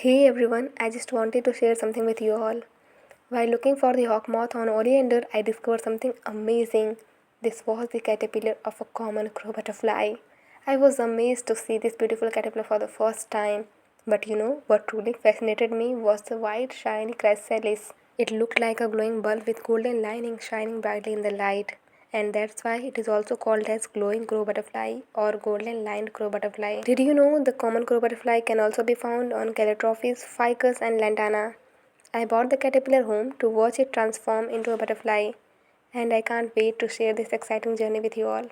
Hey everyone, I just wanted to share something with you all. While looking for the hawk moth on Oleander, I discovered something amazing. This was the caterpillar of a common crow butterfly. I was amazed to see this beautiful caterpillar for the first time. But you know what truly fascinated me was the white shiny chrysalis. It looked like a glowing bulb with golden lining shining brightly in the light. And that's why it is also called as glowing crow butterfly or golden lined crow butterfly. Did you know the common crow butterfly can also be found on calotrophes, ficus and lantana? I brought the caterpillar home to watch it transform into a butterfly, and I can't wait to share this exciting journey with you all.